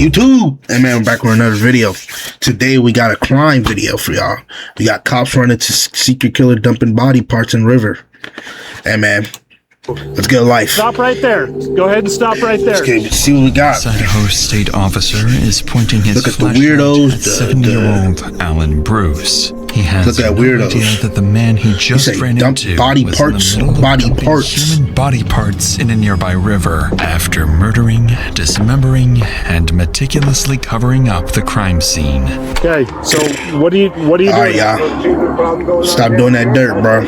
YouTube. Hey man, we're back with another video. Today we got a crime video for y'all. We got cops running to secret killer dumping body parts in river. Hey man, let's get a life. Stop right there. Go ahead and stop right there. Let's see what we got. Idaho state officer is pointing his Look at the flashlight weirdos, at 7-year-old Alan Bruce. He has Look at no weirdos. idea that the man he just ran into body was parts, in the middle of body dumping parts. human body parts in a nearby river after murdering, dismembering, and meticulously covering up the crime scene. Okay, so what are you All doing? right, y'all. Stop doing that dirt, bro.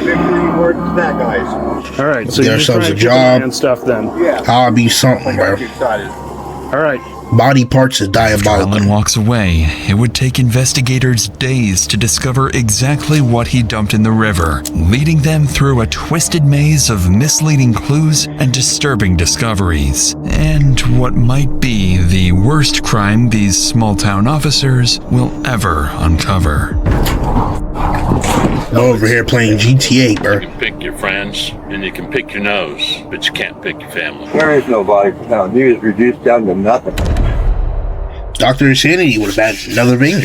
All right, so Get you're ourselves trying a to job. and stuff then. I'll be something, bro. All right. Body parts is After Alan diabolical. walks away, it would take investigators days to discover exactly what he dumped in the river, leading them through a twisted maze of misleading clues and disturbing discoveries. And what might be the worst crime these small-town officers will ever uncover. I'm over here playing GTA, bro. You can pick your friends and you can pick your nose, but you can't pick your family. There is no body count. He was reduced down to nothing. Dr. Insanity would have had another banger.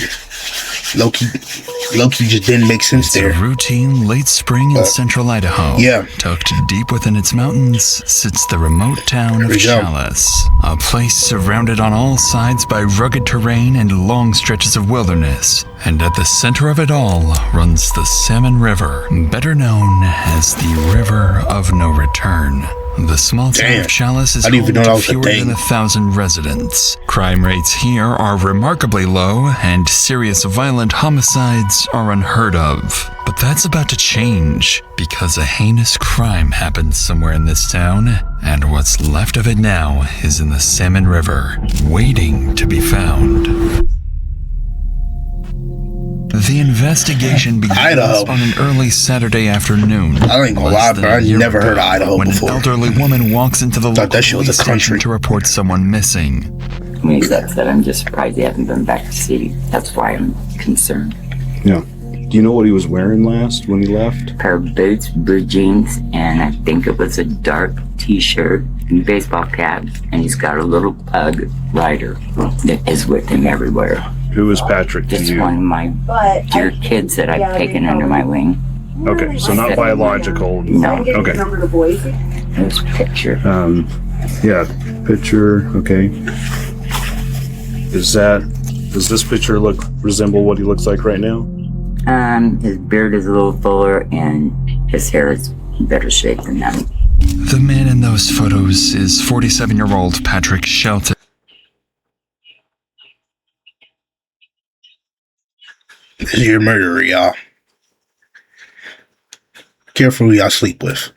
Loki just didn't make sense It's there. a routine late spring in central Idaho. Yeah. Tucked deep within its mountains sits the remote town of we go. Chalice, a place surrounded on all sides by rugged terrain and long stretches of wilderness. And at the center of it all runs the Salmon River, better known as the River of No Return. The small town Damn. of Chalice is I didn't even home know that to was a fewer thing. than 1,000 residents. Crime rates here are remarkably low, and serious violent homicides are unheard of. But that's about to change, because a heinous crime happened somewhere in this town, and what's left of it now is in the Salmon River, waiting to be found. The investigation begins Idaho. on an early Saturday afternoon. I ain't gonna lie, less than bro. a I year never heard of ago, Idaho when before. an elderly woman walks into the Thought local that shit was a police station country. to report someone missing. When he's upset, I'm just surprised he hasn't been back to city. That's why I'm concerned. Yeah. Do you know what he was wearing last when he left? Pair of boots, blue jeans, and I think it was a dark t-shirt and baseball cap, and he's got a little pug rider that is with him everywhere. Who is Patrick to Just you? one of my dear kids that I've taken under my wing. Okay, so not biological. No. Okay. This picture. Yeah, picture, okay. Does this picture resemble what he looks like right now? His beard is a little fuller, and his hair is in better shape than that. The man in those photos is 47-year-old Patrick Shelton. This is your murderer, y'all. Careful who y'all sleep with.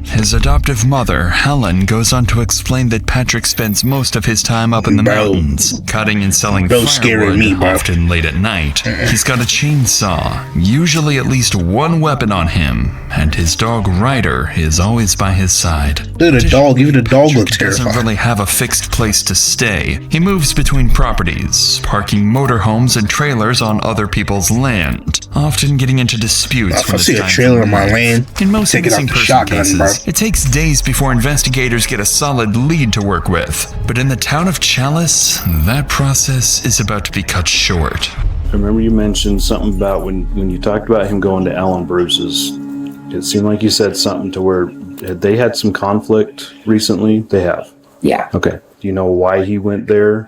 His adoptive mother, Helen, goes on to explain that Patrick spends most of his time up in the Bro. mountains, cutting and selling Bro's scaring firewood, me, bro. often late at night. He's got a chainsaw, usually at least one weapon on him, and his dog Ryder is always by his side. Look at the dog. Even the dog looks Patrick doesn't terrifying. really have a fixed place to stay. He moves between properties, parking motorhomes and trailers on other people's land, often getting into disputes If I when it's see a time trailer to on my move. land, In most take it out missing the person shotgun, cases, bro. it takes days before investigators get a solid lead to work with. But in the town of Chalice, that process is about to be cut short. I remember you mentioned something about when you talked about him going to Alan Bruce's. It seemed like you said something to where they had some conflict recently. They have. Yeah. Okay. Do you know why he went there?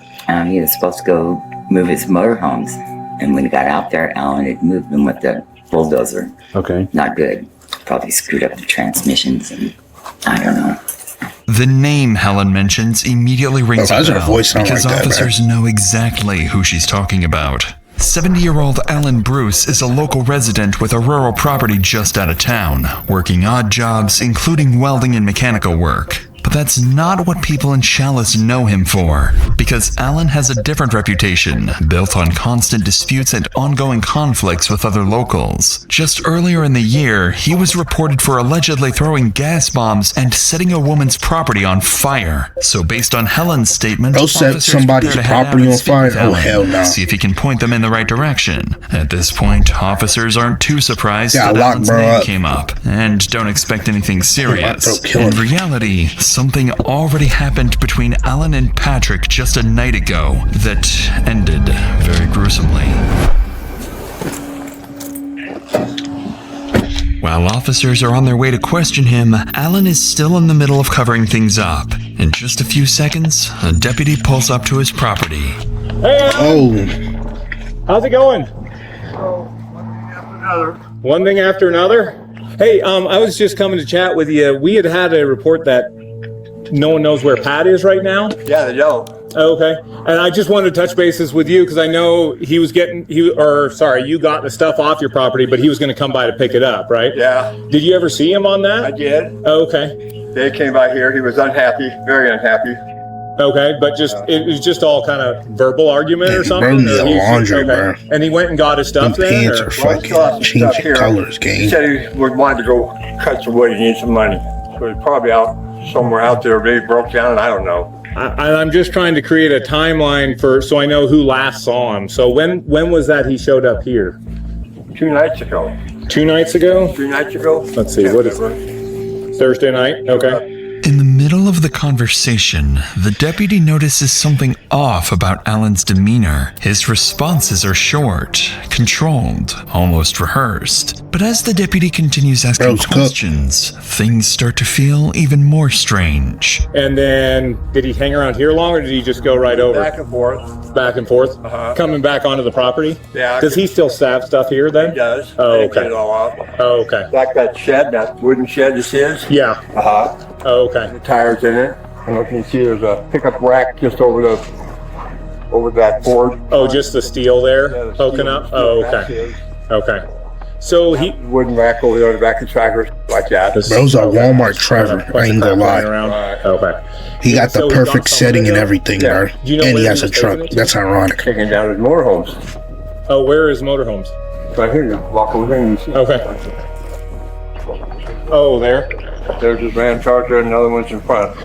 He was supposed to go move his motorhomes, and when he got out there, Alan had moved them with the bulldozer. Okay. Not good. Probably screwed up the transmissions, and I don't know. The name Helen mentions immediately rings Oh, a how's her bell voice sound because like that, officers know exactly who she's talking about. 70-year-old Alan Bruce is a local resident with a rural property just out of town, working odd jobs including welding and mechanical work. But that's not what people in Chalice know him for, because Alan has a different reputation, built on constant disputes and ongoing conflicts with other locals. Just earlier in the year, he was reported for allegedly throwing gas bombs and setting a woman's property on fire. So based on Helen's statement, Bro set officers somebody's prepare to head out property and on speak fire? with Oh, Alan, hell no. see if he can point them in the right direction. At this point, officers aren't too surprised Yeah, that lock Alan's bro name up. came up, and don't expect anything serious. throw killing. In reality, something already happened between Alan and Patrick just a night ago that ended very gruesomely. While officers are on their way to question him, Alan is still in the middle of covering things up. In just a few seconds, a deputy pulls up to his property. Hey, Alan. Oh, How's it going? One thing after another. Hey, I was just coming to chat with you. We had a report that no one knows where Pat is right now. Yeah, they don't. Okay. And I just wanted to touch bases with you because I know you got the stuff off your property, but he was going to come by to pick it up, right? Yeah, Did you ever see him on that? I did. Okay. They came by here. He was unhappy, very unhappy. Okay, but it was just all kind of verbal argument or Yeah, something? bro needs Or a laundry, bro. And he went and got his them stuff then? pants or- are Well, he still has fucking some stuff changing here. colors, He gang. said he would want to go cut some wood. He needs some money. So he's probably out somewhere out there. Maybe broke down. I don't know. I'm just trying to create a timeline so I know who last saw him. So when was that he showed up here? 2 nights ago. 2 nights ago? 3 nights ago. Let's see, what is Thursday night? Okay. In the middle of the conversation, the deputy notices something off about Alan's demeanor. His responses are short, controlled, almost rehearsed. But as the deputy continues asking Bro's cooked. questions, things start to feel even more strange. And then did he hang around here long or did he just go right over? Back and forth. Back and forth? Uh-huh. Coming back onto the property? Yeah. Does he still have stuff here then? He does. Oh, I didn't okay. get it all out. Oh, okay. Like that shed, that wooden shed is his. Yeah. Uh-huh. Oh, okay. The tires in it. I don't know if you can see there's a pickup rack just over that board. Oh, just the steel there Yeah, the poking steel- up? Oh, that's okay. his. Okay. So he... Wooden rack over there in the back of the tractor, like that. Bro's a Walmart Trevor. I ain't gonna lie. Around. Okay. He got the So he perfect got some setting and window? everything, Yeah. bro. Do you know And he where has he a was truck. taking it to? That's ironic. Taking down his motorhomes. Oh, where is motorhomes? Right here, you walk over here and you see. Okay. Oh, there. There's his Ram Charger and another one's in front.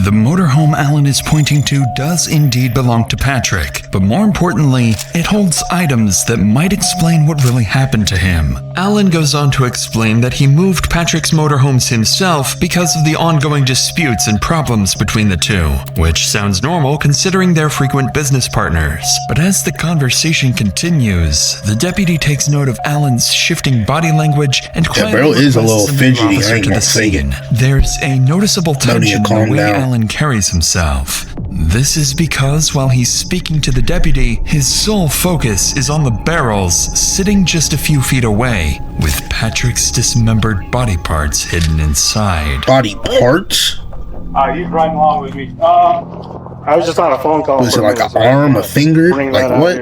The motorhome Alan is pointing to does indeed belong to Patrick, but more importantly, it holds items that might explain what really happened to him. Alan goes on to explain that he moved Patrick's motorhomes himself because of the ongoing disputes and problems between the two, which sounds normal considering they're frequent business partners. But as the conversation continues, the deputy takes note of Alan's shifting body language and bro quietly is a requests little new fidgety, I officer ain't to gonna the say it. scene. There's a noticeable No need to tension in calm the way down. Alan carries himself. This is because while he's speaking to the deputy, his sole focus is on the barrels sitting just a few feet away, with Patrick's dismembered body parts hidden inside. Body parts? He's riding along with me. I was just on a phone call. Was it like an arm, a finger? Like what?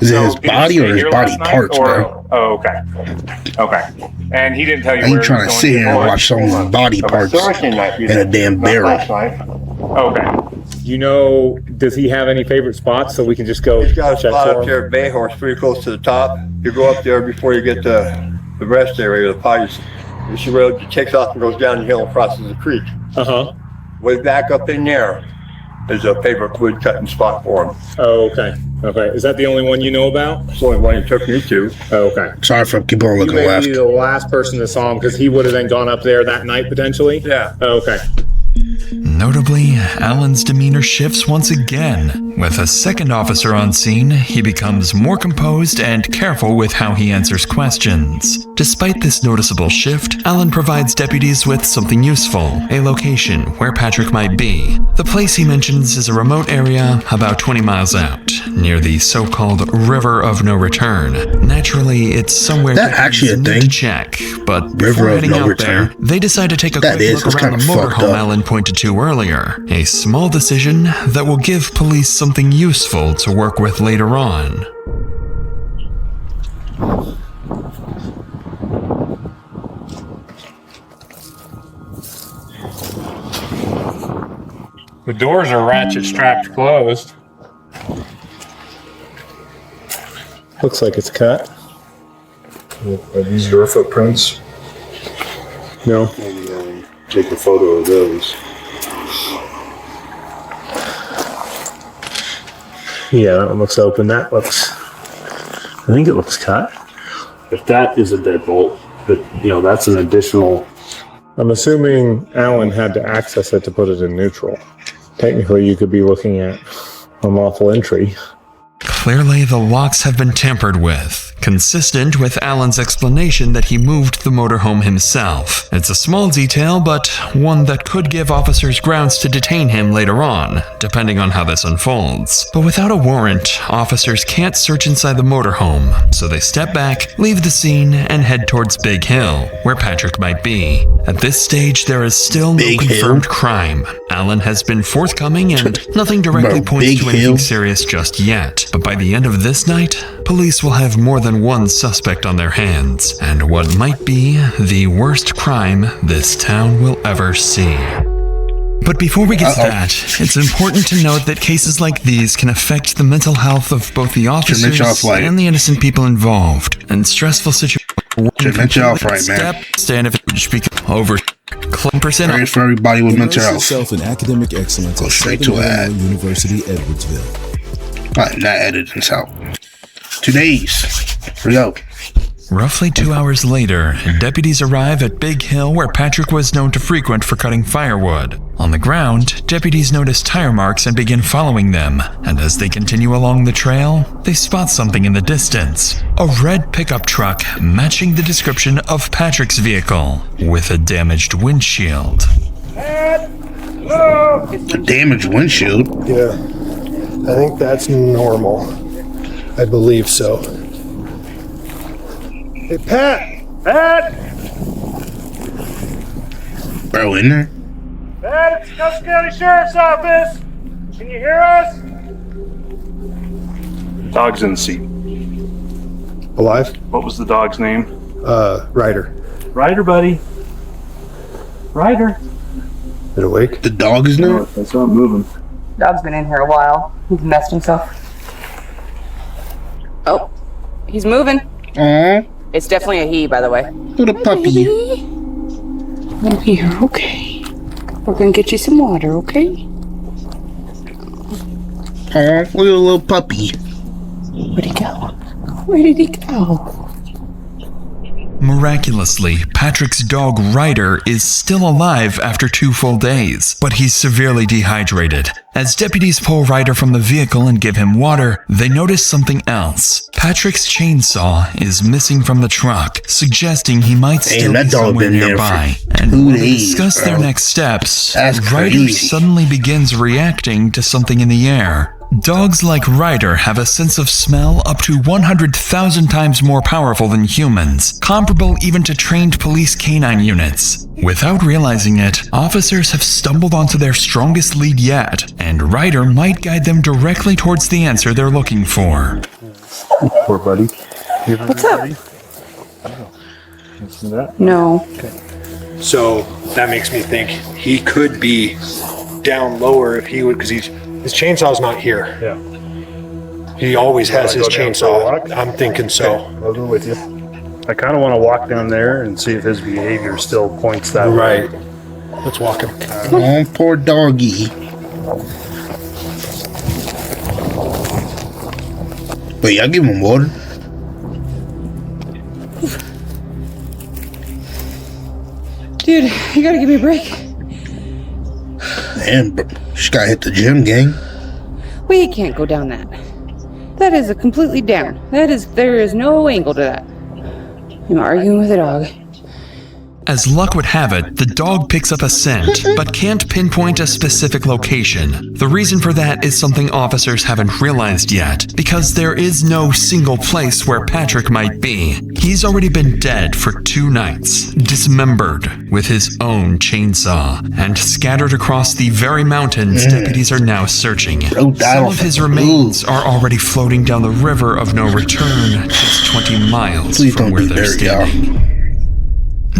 Is it his body or his body parts, bro? Oh, okay. Okay. And he didn't tell you I ain't trying to sit here and watch someone's body parts Thursday night, you in a did. damn Not barrel. last night. Okay. You know, does he have any favorite spots so we can just go He's got a check spot for up him? there at Bay Horse, pretty close to the top. You go up there before you get to the rest area, the potties. You see where it takes off and goes down the hill and crosses the creek. Uh-huh. Way back up in there is a favorite wood cutting spot for him. Oh, okay. Okay. Is that the only one you know about? It's the only one he took me to. Oh, okay. Sorry for people You looking may left. be the last person that saw him because he would have then gone up there that night potentially? Yeah. Oh, okay. Notably, Alan's demeanor shifts once again. With a second officer on scene, he becomes more composed and careful with how he answers questions. Despite this noticeable shift, Alan provides deputies with something useful, a location where Patrick might be. The place he mentions is a remote area about 20 miles out, near the so-called River of No Return. Naturally, it's somewhere That actually a need thing? to check, but River before of heading No out Return? there, they decide to take a That quick is, look it's around the kinda fucked motorhome up. Alan pointed to earlier. A small decision that will give police something useful to work with later on. The doors are ratchet strapped closed. Looks like it's cut. Are these your footprints? No. Maybe take a photo of those. Yeah, that one looks open. That looks... I think it looks cut. If that is a deadbolt, but that's an additional I'm assuming Alan had to access it to put it in neutral. Technically, you could be looking at unlawful entry. Clearly, the locks have been tampered with, consistent with Alan's explanation that he moved the motorhome himself. It's a small detail, but one that could give officers grounds to detain him later on, depending on how this unfolds. But without a warrant, officers can't search inside the motorhome, so they step back, leave the scene, and head towards Big Hill, where Patrick might be. At this stage, there is still no confirmed crime. Alan has been forthcoming, and nothing directly points to anything serious just yet. But by the end of this night, police will have more than one suspect on their hands, and what might be the worst crime this town will ever see. But before we get to that, it's important to note that cases like these can affect the mental health of both the officers and the innocent people involved, and stressful situations. Stand if it would speak over Prayers for everybody with mental health. Yourself in academic excellence Go at straight to ad. University, Edwardsville. Alright, not editing this out. 2 days. Here we go. Roughly 2 hours later, deputies arrive at Big Hill where Patrick was known to frequent for cutting firewood. On the ground, deputies notice tire marks and begin following them, and as they continue along the trail, they spot something in the distance. A red pickup truck matching the description of Patrick's vehicle, with a damaged windshield. A damaged windshield? Yeah, I think that's normal. I believe so. Hey, Pat! Pat! Bro, in there? Pat, it's Custis County Sheriff's Office! Can you hear us? Dog's in the seat. Alive? What was the dog's name? Ryder. Ryder, buddy. Ryder. Is it awake? The dog is there? That's not moving. Dog's been in here a while. He's messed himself. Oh, he's moving. Aww. It's definitely a he, by the way. Little puppy. Oh, here, okay. We're gonna get you some water, okay? Aww, little puppy. Where'd he go? Where did he go? Miraculously, Patrick's dog Ryder is still alive after 2 full days, but he's severely dehydrated. As deputies pull Ryder from the vehicle and give him water, they notice something else. Patrick's chainsaw is missing from the truck, suggesting he might still be somewhere nearby. And when they discuss their next steps, Ryder suddenly begins reacting to something in the air. Dogs like Ryder have a sense of smell up to 100,000 times more powerful than humans, comparable even to trained police canine units. Without realizing it, officers have stumbled onto their strongest lead yet, and Ryder might guide them directly towards the answer they're looking for. Poor buddy. What's up? No. So that makes me think he could be down lower if he would, because his chainsaw's not here. Yeah. He always has his chainsaw. I'm thinking so. I'll go with you. I kind of want to walk down there and see if his behavior still points that way. Right. Let's walk him. Oh, poor doggy. Wait, y'all give him water? Dude, you gotta give me a break. Damn, bro. Just gotta hit the gym, gang. We can't go down that. That is a completely down. There is no angle to that. I'm arguing with a dog. As luck would have it, the dog picks up a scent, but can't pinpoint a specific location. The reason for that is something officers haven't realized yet, because there is no single place where Patrick might be. He's already been dead for 2 nights, dismembered with his own chainsaw, and scattered across the very mountains deputies are now searching. Some of his remains are already floating down the river of no return, just 20 miles from where they're standing.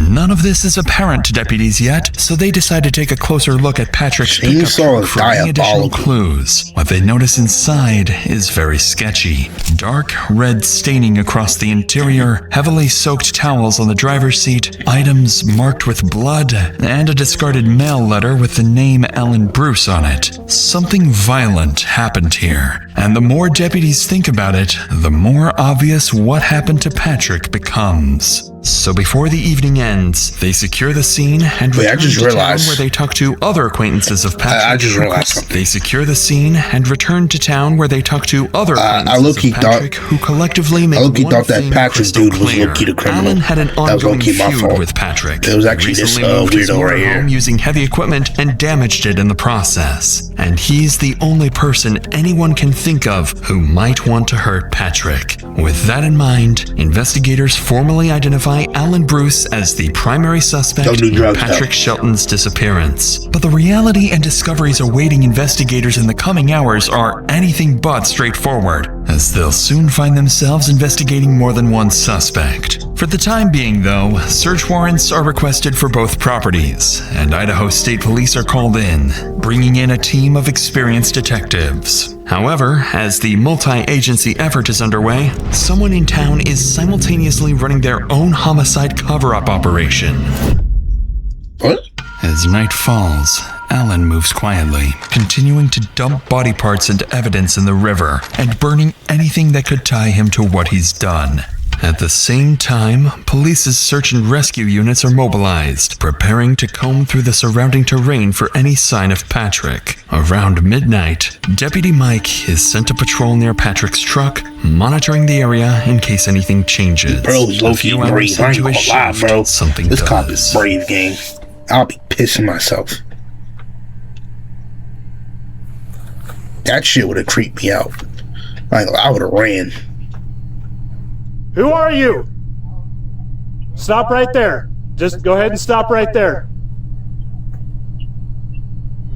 None of this is apparent to deputies yet, so they decide to take a closer look at Patrick's pickup truck for any additional clues. What they notice inside is very sketchy. Dark red staining across the interior, heavily soaked towels on the driver's seat, items marked with blood, and a discarded mail letter with the name Alan Bruce on it. Something violent happened here. And the more deputies think about it, the more obvious what happened to Patrick becomes. So before the evening ends, they secure the scene and return to town where they talk to other acquaintances of Patrick. I just realized something. They secure the scene and return to town where they talk to other acquaintances of Patrick who collectively make one thought that thing Patrick crystal dude was clear. low-key the criminal. Alan had an That was ongoing low-key my feud fault. with Patrick. It was actually this Recently moved his weirdo right here. motorhome using heavy equipment and damaged it in the process. And he's the only person anyone can think of who might want to hurt Patrick. With that in mind, investigators formally identify Alan Bruce as the primary suspect in Patrick Shelton's disappearance. But the reality and discoveries awaiting investigators in the coming hours are anything but straightforward, as they'll soon find themselves investigating more than one suspect. For the time being, though, search warrants are requested for both properties, and Idaho State Police are called in, bringing in a team of experienced detectives. However, as the multi-agency effort is underway, someone in town is simultaneously running their own homicide cover-up operation. What? As night falls, Alan moves quietly, continuing to dump body parts and evidence in the river and burning anything that could tie him to what he's done. At the same time, police's search and rescue units are mobilized, preparing to comb through the surrounding terrain for any sign of Patrick. Around midnight, Deputy Mike is sent to patrol near Patrick's truck, monitoring the area in case anything changes. Bro's low-key brave. I ain't gonna lie, bro. This cop is brave, gang. I'll be pissing myself. That shit would have creeped me out. Like, I would have ran. Who are you? Stop right there. Just go ahead and stop right there.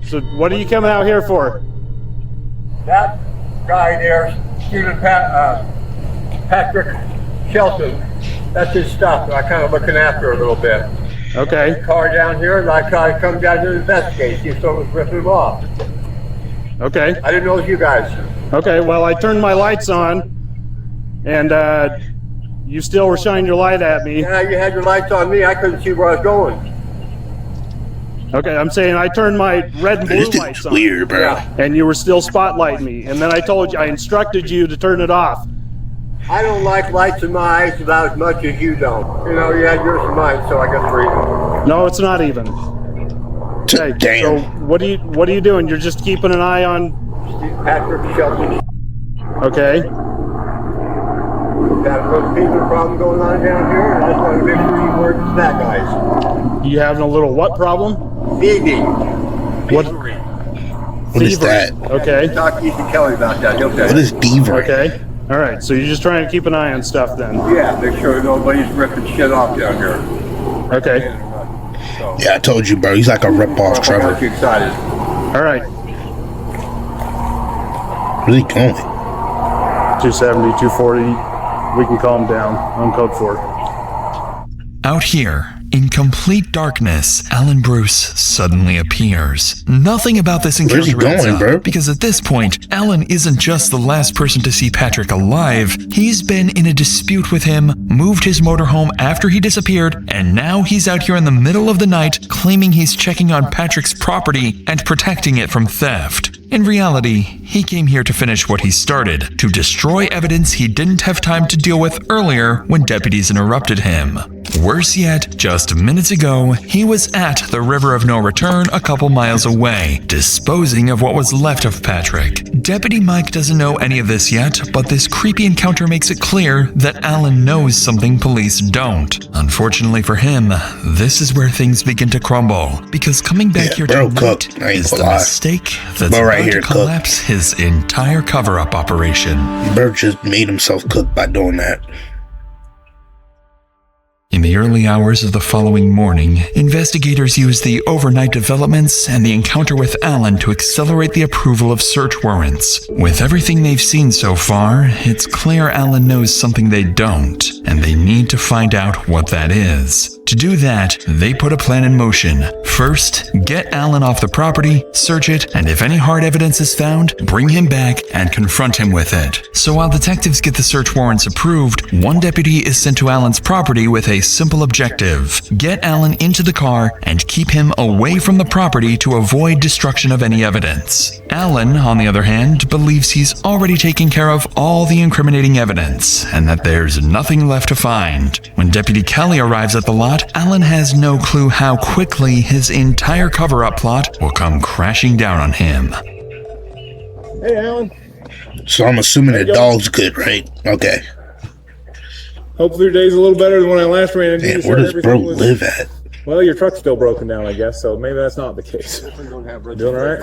So what are you coming out here for? That guy there, Student Patrick Shelton, that's his stuff. I'm kind of looking after a little bit. Okay. Car down here, and I tried to come down here to investigate, see if someone was ripping him off. Okay. I didn't know it was you guys. Okay, well, I turned my lights on, and you still were shining your light at me. Yeah, you had your lights on me. I couldn't see where I was going. Okay, I'm saying I turned my red and blue lights on. Weird, bro. Yeah. And you were still spotlighting me. And then I told you, I instructed you to turn it off. I don't like lights in my eyes about as much as you don't. You know, you had yours and mine, so I guess we're even. No, it's not even. Okay, Damn. so what are you doing? You're just keeping an eye on Patrick Shelton. Okay. Got a little fever problem going on down here, and I just want to make sure you weren't that guys. You having a little what problem? Fever. What? What is that? Okay. Talk to Ethan Kelly about that. He'll tell What you. is beaver? Okay. All right. So you're just trying to keep an eye on stuff then. Yeah, make sure nobody's ripping shit off down here. Okay. Yeah, I told you, bro. He's like a rip-off Aren't Trevor. you excited? All right. Where's he going? 270, 240. We can calm down. I'm code 4. Out here, in complete darkness, Alan Bruce suddenly appears. Nothing about this encounter Where's he adds going, up, bro? because at this point, Alan isn't just the last person to see Patrick alive. He's been in a dispute with him, moved his motorhome after he disappeared, and now he's out here in the middle of the night claiming he's checking on Patrick's property and protecting it from theft. In reality, he came here to finish what he started, to destroy evidence he didn't have time to deal with earlier when deputies interrupted him. Worse yet, just minutes ago, he was at the River of No Return a couple miles away, disposing of what was left of Patrick. Deputy Mike doesn't know any of this yet, but this creepy encounter makes it clear that Alan knows something police don't. Unfortunately for him, this is where things begin to crumble, because coming back here bro, tonight cooked. I ain't is gonna the lie. mistake that's Bro, right about here, to cooked. collapse his entire cover-up operation. Bro just made himself cook by doing that. In the early hours of the following morning, investigators used the overnight developments and the encounter with Alan to accelerate the approval of search warrants. With everything they've seen so far, it's clear Alan knows something they don't, and they need to find out what that is. To do that, they put a plan in motion. First, get Alan off the property, search it, and if any hard evidence is found, bring him back and confront him with it. So while detectives get the search warrants approved, one deputy is sent to Alan's property with a simple objective: get Alan into the car and keep him away from the property to avoid destruction of any evidence. Alan, on the other hand, believes he's already taken care of all the incriminating evidence and that there's nothing left to find. When Deputy Kelly arrives at the lot, Alan has no clue how quickly his entire cover-up plot will come crashing down on him. Hey, Alan. So I'm assuming the dog's good, right? Okay. Hopefully your day's a little better than when I last ran into you. Damn, where does bro live at? Well, your truck's still broken down, I guess, so maybe that's not the case. You doing all right?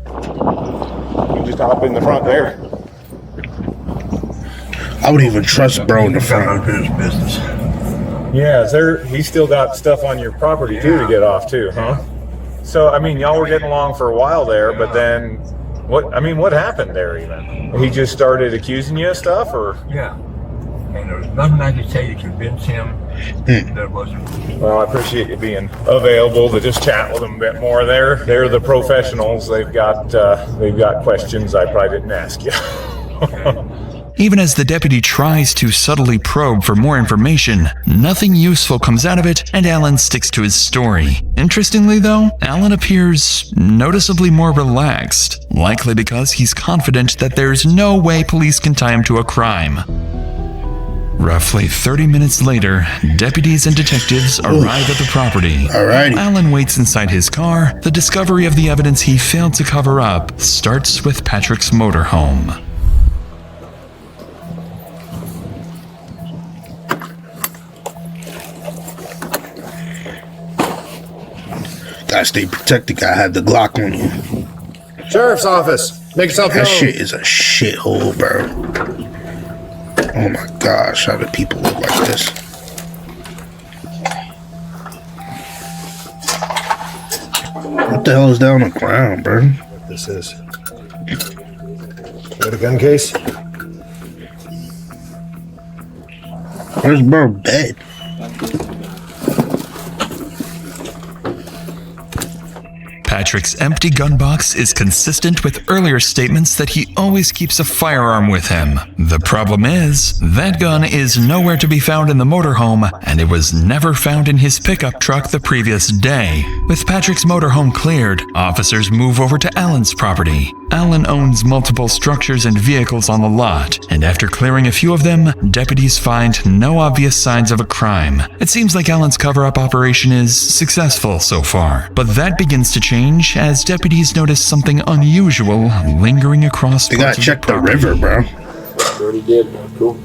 You can just hop in the front there. I would even trust bro in the front. Yeah, is there? He's still got stuff on your property too to get off too, huh? So I mean, y'all were getting along for a while there, but then what? I mean, what happened there even? He just started accusing you of stuff, or? Yeah. And there was nothing I could say to convince him that wasn't. Well, I appreciate you being available to just chat with them a bit more. They're the professionals. They've got questions I probably didn't ask you. Even as the deputy tries to subtly probe for more information, nothing useful comes out of it, and Alan sticks to his story. Interestingly, though, Alan appears noticeably more relaxed, likely because he's confident that there's no way police can tie him to a crime. Roughly 30 minutes later, deputies and detectives arrive at the property. Alrighty. While Alan waits inside his car, the discovery of the evidence he failed to cover up starts with Patrick's motorhome. Gotta stay protected. Gotta have the Glock on you. Sheriff's office. Make yourself known. That shit is a shithole, bro. Oh my gosh, how do people look like this? What the hell is that on the ground, bro? What this is. Got a gun case? Where's bro bed? Patrick's empty gun box is consistent with earlier statements that he always keeps a firearm with him. The problem is, that gun is nowhere to be found in the motorhome, and it was never found in his pickup truck the previous day. With Patrick's motorhome cleared, officers move over to Alan's property. Alan owns multiple structures and vehicles on the lot, and after clearing a few of them, deputies find no obvious signs of a crime. It seems like Alan's cover-up operation is successful so far, but that begins to change as deputies notice something unusual lingering across They gotta check the river, bro. Already did. Cool.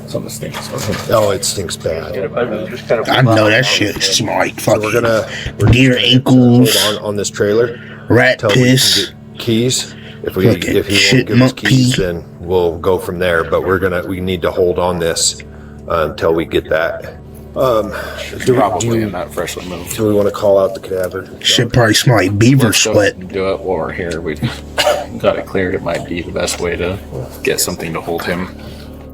Something stinks. Oh, it stinks bad. I know that shit smell like fucking we're deer ankles, hold on this trailer. rat Till we can piss. get keys. If he Fucking won't shit give us monk keys, pee. then we'll go from there. But we need to hold on this until we get that. Probably not freshly moved. Do we want to call out the cadaver? Shit probably smell like beaver Let's go sweat. and do it while we're here. We got it cleared. It might be the best way to get something to hold him.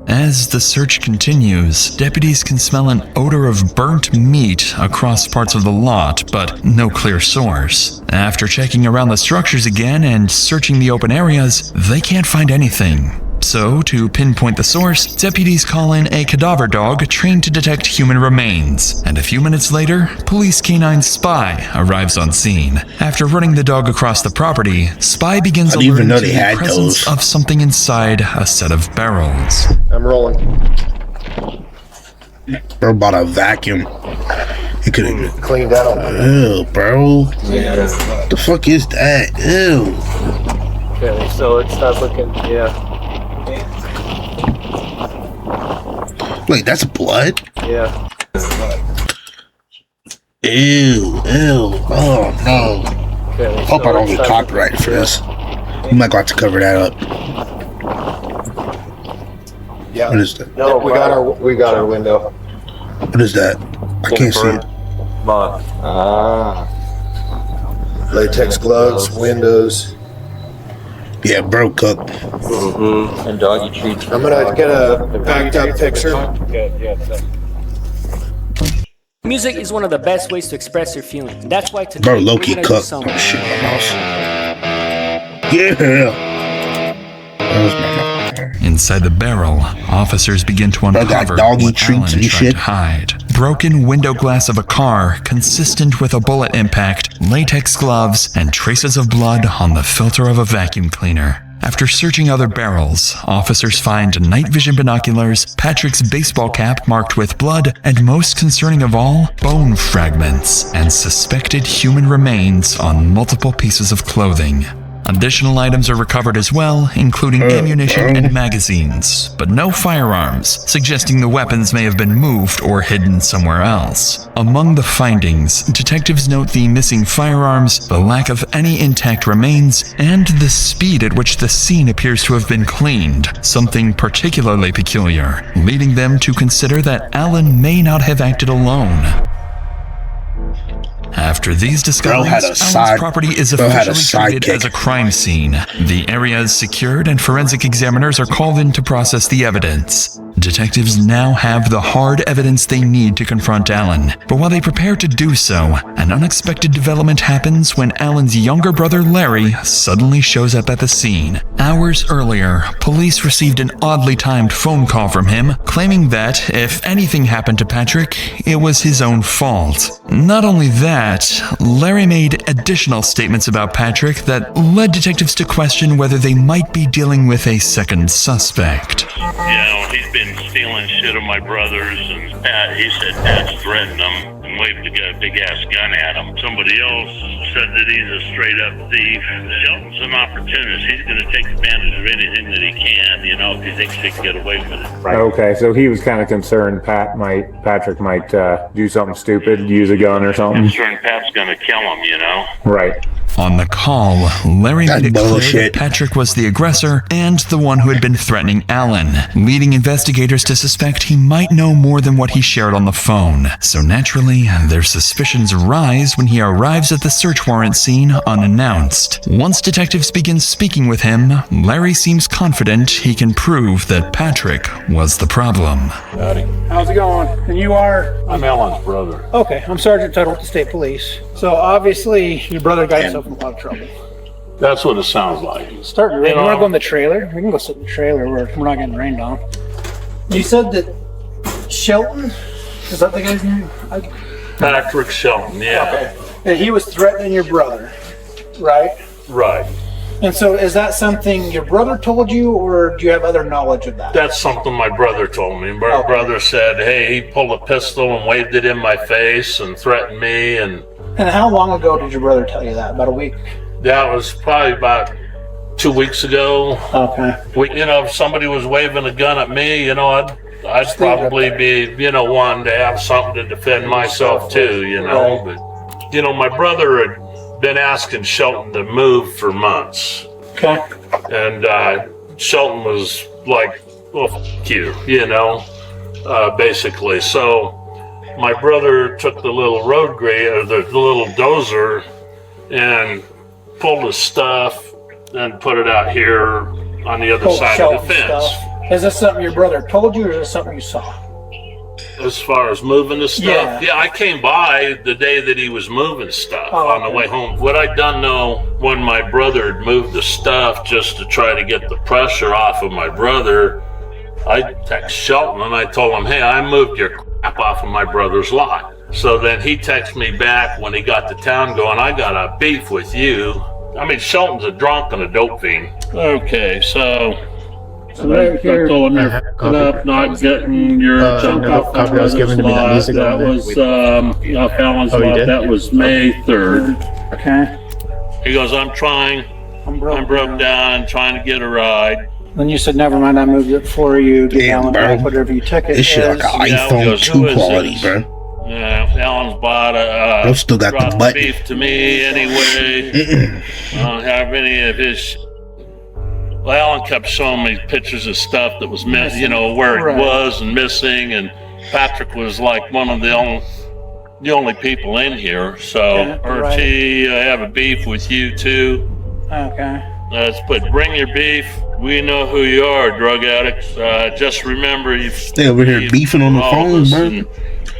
As the search continues, deputies can smell an odor of burnt meat across parts of the lot, but no clear source. After checking around the structures again and searching the open areas, they can't find anything. So, to pinpoint the source, deputies call in a cadaver dog trained to detect human remains. And a few minutes later, police canine Spy arrives on scene. After running the dog across the property, Spy begins I didn't even alerting know to they the had presence those. of something inside a set of barrels. I'm rolling. Bro bought a vacuum. He could have Cleaned out. Ew, bro. What the fuck is that? Ew. Okay, so it's not looking. Yeah. Wait, that's blood? Yeah. Ew, oh no. Okay, Hope I don't get copyrighted for this. We might have to cover that up. Yeah. What is that? No, we got our window. What is that? I can't see it. Moth. Latex gloves, windows. Yeah, bro cooked. And doggy treats. I'm gonna get a backed up picture. Music is one of the best ways to express your feelings. That's why today Bro, we're low-key gonna do cooked. some Oh, shit, my mouse. Yeah. That was my mouse. In Inside the barrel, officers begin to got uncover doggy what treats Alan and tried shit. to hide. Broken window glass of a car, consistent with a bullet impact, latex gloves, and traces of blood on the filter of a vacuum cleaner. After searching other barrels, officers find night vision binoculars, Patrick's baseball cap marked with blood, and most concerning of all, bone fragments and suspected human remains on multiple pieces of clothing. Additional items are recovered as well, including ammunition and magazines, but no firearms, suggesting the weapons may have been moved or hidden somewhere else. Among the findings, detectives note the missing firearms, the lack of any intact remains, and the speed at which the scene appears to have been cleaned, something particularly peculiar, leading them to consider that Alan may not have acted alone. After these discoveries, Alan's property is officially treated as a crime scene. The area is secured and forensic examiners are called in to process the evidence. Detectives now have the hard evidence they need to confront Alan, but while they prepare to do so, an unexpected development happens when Alan's younger brother Larry suddenly shows up at the scene. Hours earlier, police received an oddly timed phone call from him, claiming that if anything happened to Patrick, it was his own fault. Not only that, Larry made additional statements about Patrick that led detectives to question whether they might be dealing with a second suspect. You know, he's been stealing shit of my brother's, and Pat, he said Pat's threatened him and waved a big-ass gun at him. Somebody else said that he's a straight-up thief. Shelton's an opportunist. He's going to take advantage of anything that he can, you know, if he thinks he can get away with it. Right. Okay, so he was kind of concerned Patrick might do something stupid, use a gun or something. Concerned Pat's going to kill him, you know? Right. On the call, Larry made it clear that Patrick was the aggressor and the one who had been threatening Alan, leading investigators to suspect he might know more than what he shared on the phone. So naturally, their suspicions rise when he arrives at the search warrant scene unannounced. Once detectives begin speaking with him, Larry seems confident he can prove that Patrick was the problem. Howdy. How's it going? And you are? I'm Alan's brother. Okay, I'm Sergeant Tuttle with the State Police. So obviously, your brother got himself in a lot of trouble. That's what it sounds like. Starting to rain. You want to go in the trailer? We can go sit in the trailer where we're not getting rained on. You said that Shelton, is that the guy's name? Patrick Shelton, yeah. Okay. That he was threatening your brother, right? Right. And so is that something your brother told you, or do you have other knowledge of that? That's something my brother told me. My brother said, hey, he pulled a pistol and waved it in my face and threatened me. And how long ago did your brother tell you that? About a week? That was probably about 2 weeks ago. Okay. If somebody was waving a gun at me, you know, I'd probably be, you know, wanting to have something to defend myself too, you know. But, you know, my brother had been asking Shelton to move for months. Okay. And Shelton was like, well, f*** you, you know, basically. So my brother took the little road grader, the little dozer, and pulled his stuff and put it out here on the other side of the fence. Stuff. Is this something your brother told you, or is this something you saw? As far as moving the stuff? Yeah, I came by the day that he was moving stuff on the way home. What I done know, when my brother had moved the stuff just to try to get the pressure off of my brother, I texted Shelton and I told him, hey, I moved your crap off of my brother's lot. So then he texted me back when he got to town going, I got a beef with you. I mean, Shelton's a drunk and a dope fiend. Okay, so right here, up, not getting your junk off the copy I was given to me, that music that was off Alan's lot. That was May 3rd. Okay. He goes, I'm broke down, trying to get a ride. Then you said, never mind, I moved it for you. Get Alan back, whatever you took it. This shit like an iPhone 2 quality, bro. Alan's bought a still got the button. Beef to me anyway. I don't have any of his. Well, Alan kept showing me pictures of stuff that was missing, you know, where it was and missing, and Patrick was like one of the only people in here. So, Archie, I have a beef with you too. Okay. Let's bring your beef. We know who you are, drug addicts. Just remember, you stay over here beefing on the phone, bro.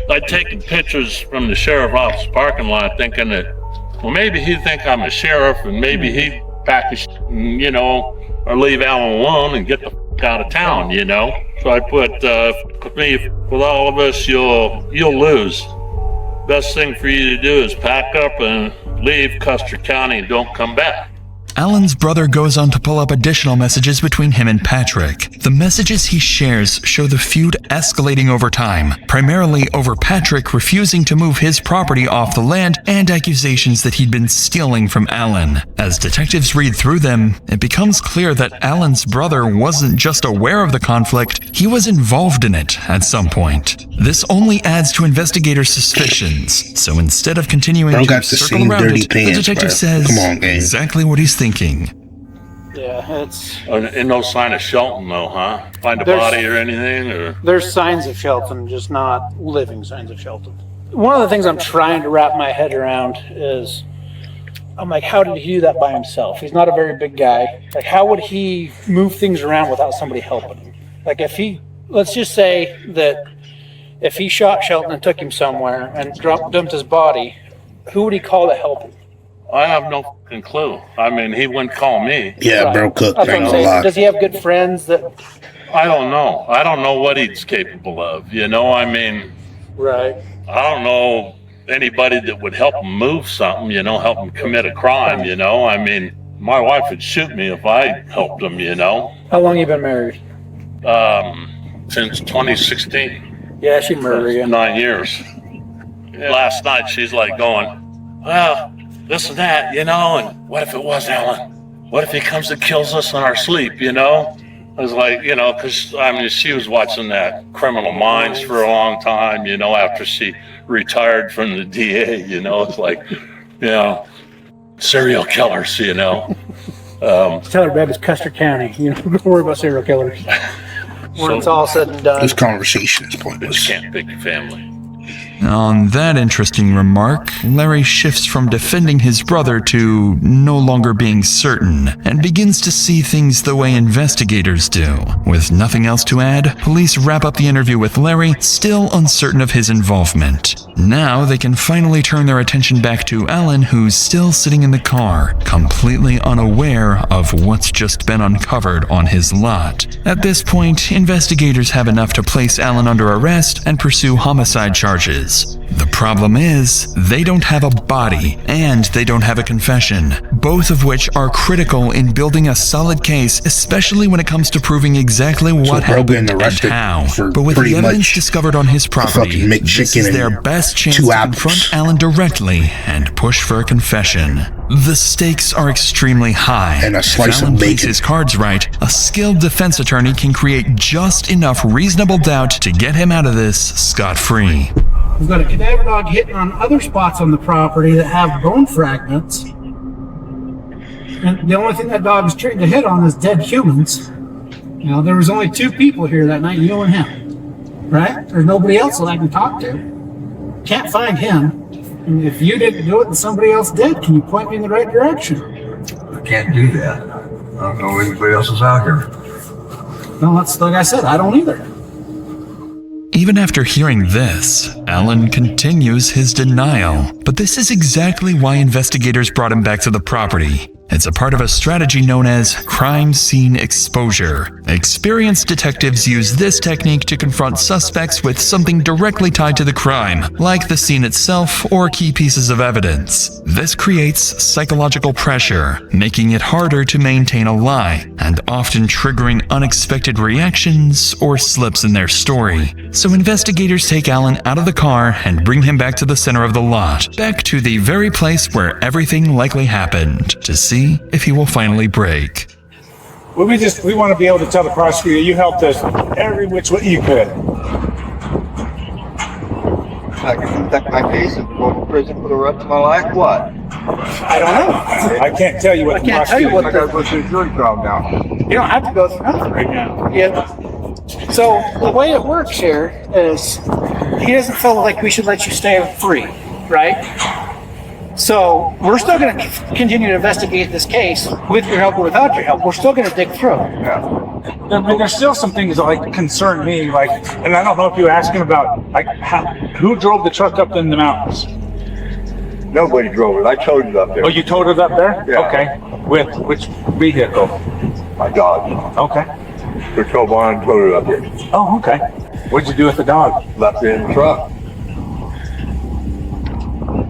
I'd taken pictures from the sheriff office parking lot, thinking that, well, maybe he'd think I'm a sheriff, and maybe he'd pack his, you know, or leave Alan alone and get the out of town, you know? So I put, with all of us, you'll lose. Best thing for you to do is pack up and leave Custer County and don't come back. Alan's brother goes on to pull up additional messages between him and Patrick. The messages he shares show the feud escalating over time, primarily over Patrick refusing to move his property off the land and accusations that he'd been stealing from Alan. As detectives read through them, it becomes clear that Alan's brother wasn't just aware of the conflict, he was involved in it at some point. This only adds to investigators' suspicions, so instead of continuing to circle around it, the detective says exactly what he's thinking. Yeah, it's... And no sign of Shelton, though, huh? Find a body or anything, or... There's signs of Shelton, just not living signs of Shelton. One of the things I'm trying to wrap my head around is, I'm like, how did he do that by himself? He's not a very big guy. Like, how would he move things around without somebody helping him? Like, if he... Let's just say that if he shot Shelton and took him somewhere and dumped his body, who would he call to help him? I have no fucking clue. I mean, he wouldn't call me. Yeah, right. Bro Cook. That's what I'm saying. Does he have good friends that... I don't know. I don't know what he's capable of, you know? I mean... Right. I don't know anybody that would help him move something, you know, help him commit a crime, you know? I mean, my wife would shoot me if I helped him, you know? How long you been married? Since 2016. Yeah, she murdered you. 9 years. Yeah. Last night, she's like going, well... this and that, you know, and what if it was Alan? What if he comes and kills us in our sleep, you know? I was like, you know, because, I mean, she was watching that Criminal Minds for a long time, you know, after she retired from the DA, you know, it's like, you know, serial killers, you know. Tell her baby's Custer County, you know, don't worry about serial killers. When it's all said and done. This conversation is pointless. You can't pick your family. On that interesting remark, Larry shifts from defending his brother to no longer being certain, and begins to see things the way investigators do. With nothing else to add, police wrap up the interview with Larry, still uncertain of his involvement. Now they can finally turn their attention back to Alan, who's still sitting in the car, completely unaware of what's just been uncovered on his lot. At this point, investigators have enough to place Alan under arrest and pursue homicide charges. The problem is, they don't have a body, and they don't have a confession, both of which are critical in building a solid case, especially when it comes to proving exactly what happened and how. But with the evidence discovered on his property, this is their best chance to confront Alan directly and push for a confession. The stakes are extremely high. And a slice if Alan of bacon. plays his cards right, a skilled defense attorney can create just enough reasonable doubt to get him out of this scot-free. We've got a cadaver dog hitting on other spots on the property that have bone fragments. And the only thing that dog is trained to hit on is dead humans. You know, there was only 2 people here that night, you and him. Right? There's nobody else that I can talk to. Can't find him. And if you didn't do it and somebody else did, can you point me in the right direction? I can't do that. I don't know anybody else is out here. No, that's like I said, I don't either. Even after hearing this, Alan continues his denial. But this is exactly why investigators brought him back to the property. It's a part of a strategy known as crime scene exposure. Experienced detectives use this technique to confront suspects with something directly tied to the crime, like the scene itself or key pieces of evidence. This creates psychological pressure, making it harder to maintain a lie, and often triggering unexpected reactions or slips in their story. So investigators take Alan out of the car and bring him back to the center of the lot, back to the very place where everything likely happened, to see if he will finally break. Well, we want to be able to tell the prosecutor you helped us every which way you could. I can protect my case and go to prison for the rest of my life. What? I don't know. I can't tell you what the prosecutor. I gotta go to the jury trial now. You don't have to go through nothing right now. Yeah. So the way it works here is he doesn't feel like we should let you stay free, right? So we're still going to continue to investigate this case with your help or without your help. We're still going to dig through. Yeah. I mean, there's still some things that like concern me, like, and I don't know if you were asking about like who drove the truck up in the mountains. Nobody drove it. I towed it up there. Oh, you towed it up there? Yeah. Okay. With which vehicle? My dog. Okay. patrol barn and loaded up here. Oh, okay. What'd you do with the dog? Left it in the truck.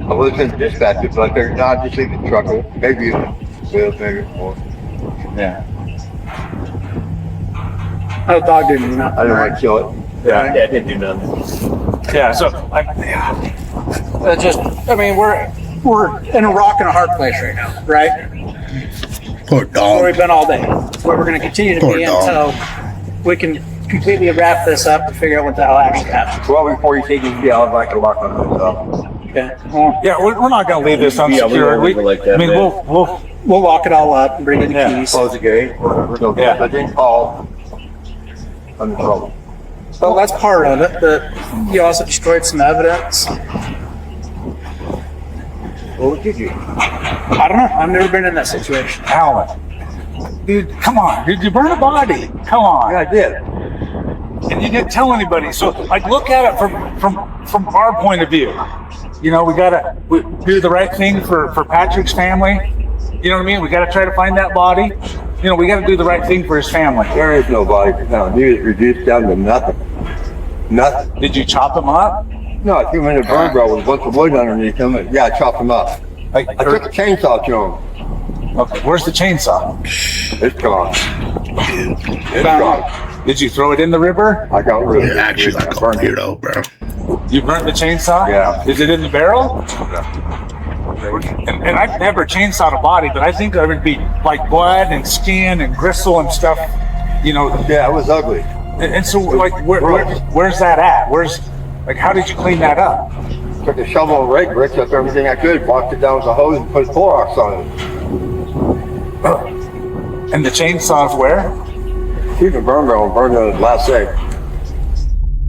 I was in dispatch, but I figured, nah, just leave the truck. Maybe maybe more. Yeah. The dog didn't do nothing. I didn't want to kill it. Yeah. It didn't do nothing. Yeah, so we're in a rock and a hard place right now, right? Poor That's where dog. we've been all day. That's where we're going to continue to Poor be dog. until we can completely wrap this up and figure out what the hell actually happened. Well, before you take it, yeah, I'd like to lock on myself. Okay. Well, yeah, we're not going to leave this unsecured. we'll lock it all up and bring in the keys. Close the gate. Yeah. I didn't call. I'm in trouble. Well, that's part of it, but you also destroyed some evidence. What did you? I don't know. I've never been in that situation. Alan, dude, come on. Did you burn a body? Come on. Yeah, I did. And you didn't tell anybody. So, like, look at it from our point of view. You know, we do the right thing for Patrick's family. You know what I mean? We gotta try to find that body. You know, we gotta do the right thing for his family. There is no body found. He was reduced down to nothing. Nothing. Did you chop him up? No, I threw him in the burn barrel with a bunch of wood underneath him. Yeah, I chopped him up. I took a chainsaw to him. Okay, where's the chainsaw? It's gone. It's gone. Did you throw it in the river? I got rid of it. You're actually like a weirdo, bro. You burnt the chainsaw? Yeah. Is it in the barrel? And I've never chainsawed a body, but I think there would be like blood and skin and gristle and stuff, you know. Yeah, it was ugly. And so, like, where's that at? How did you clean that up? Took a shovel and rake, ripped up everything I could, walked it down with a hose and put Clorox on it. And the chainsaws where? Keep the burn barrel and burned it last day.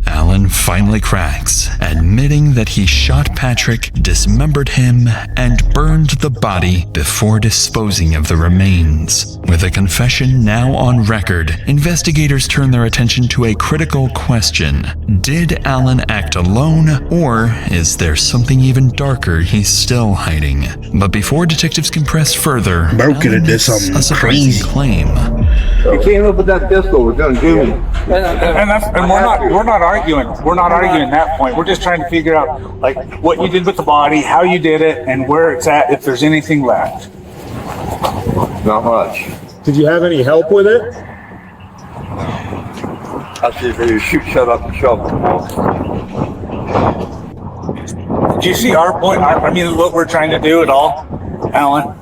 Alan finally cracks, admitting that he shot Patrick, dismembered him, and burned the body before disposing of the remains. With a confession now on record, investigators turn their attention to a critical question. Did Alan act alone, or is there something even darker he's still hiding? But before detectives can press further, Bro could have did makes something a surprising crazy. claim. He came up with that pistol. We're gonna do it. And we're not arguing. We're not arguing that point. We're just trying to figure out like what you did with the body, how you did it, and where it's at. If there's anything left. Not much. Did you have any help with it? I see if you shoot, shut up, and shovel. Do you see our point? I mean, what we're trying to do at all, Alan?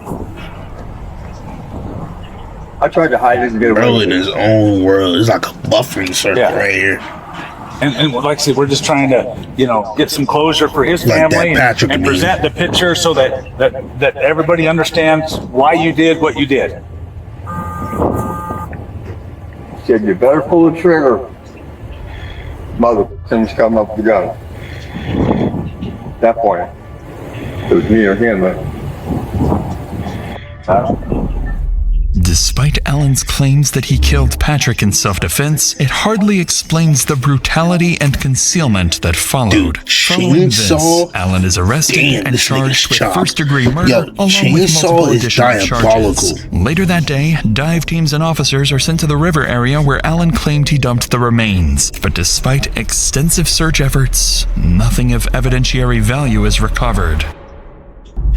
I tried to hide it and get away. Bro in his own world. It's like a buffering circuit right here. And like I said, we're just trying to, you know, get some closure for his Like that family Patrick and meme. present the picture so that everybody understands why you did what you did. Said you better pull the trigger. Mother, things come up with the gun. At that point, it was me or him. Despite Alan's claims that he killed Patrick in self-defense, it hardly explains the brutality and concealment that followed. Following this, chainsaw? Alan is arrested Damn, and this charged nigga's with chopped. first-degree murder, Yo, along with chainsaw multiple is additional charges. diabolical. Later that day, dive teams and officers are sent to the river area where Alan claimed he dumped the remains. But despite extensive search efforts, nothing of evidentiary value is recovered.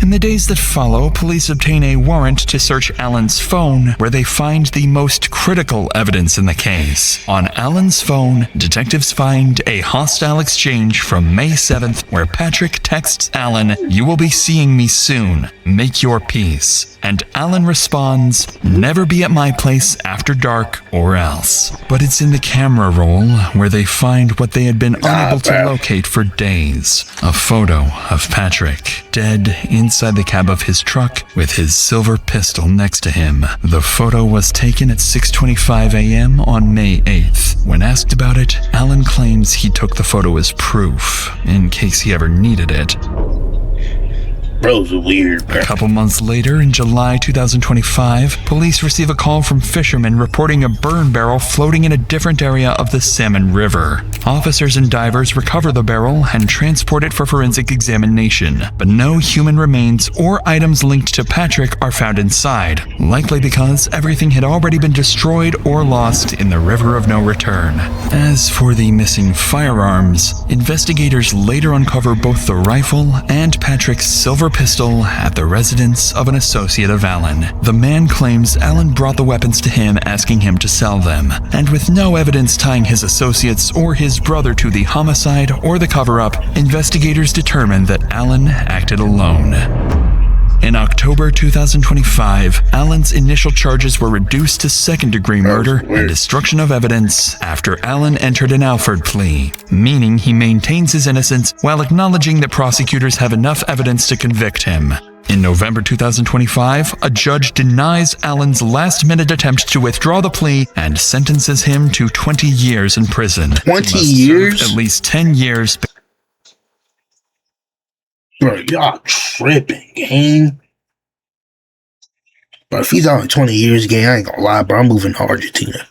In the days that follow, police obtain a warrant to search Alan's phone, where they find the most critical evidence in the case. On Alan's phone, detectives find a hostile exchange from May 7th, where Patrick texts Alan, "You will be seeing me soon. Make your peace." And Alan responds, "Never be at my place after dark or else." But it's in the camera roll where they find what they had been unable to locate for days. A photo of Patrick, dead inside the cab of his truck with his silver pistol next to him. The photo was taken at 6:25 a.m. on May 8th. When asked about it, Alan claims he took the photo as proof, in case he ever needed it. Bro's weird, bro. A couple months later, in July 2025, police receive a call from fishermen reporting a burn barrel floating in a different area of the Salmon River. Officers and divers recover the barrel and transport it for forensic examination, but no human remains or items linked to Patrick are found inside, likely because everything had already been destroyed or lost in the River of No Return. As for the missing firearms, investigators later uncover both the rifle and Patrick's silver pistol at the residence of an associate of Allen. The man claims Allen brought the weapons to him asking him to sell them, and with no evidence tying his associates or his brother to the homicide or the cover-up, investigators determined that Allen acted alone. In October 2025, Allen's initial charges were reduced to second-degree murder and destruction of evidence after Allen entered an Alford plea, meaning he maintains his innocence while acknowledging that prosecutors have enough evidence to convict him. In November 2025, a judge denies Allen's last-minute attempt to withdraw the plea and sentences him to 20 years in prison. 20 years? At least 10 years. Bro, y'all tripping, gang. Bro, if he's out in 20 years, gang, I ain't gonna lie, bro. I'm moving to Argentina.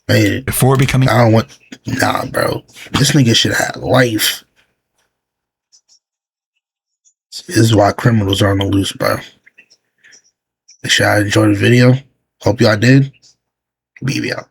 Man, before becoming... I don't want... Nah, bro. This nigga should have life. This is why criminals are on the loose, bro. Make sure y'all enjoyed the video. Hope y'all did. BB out.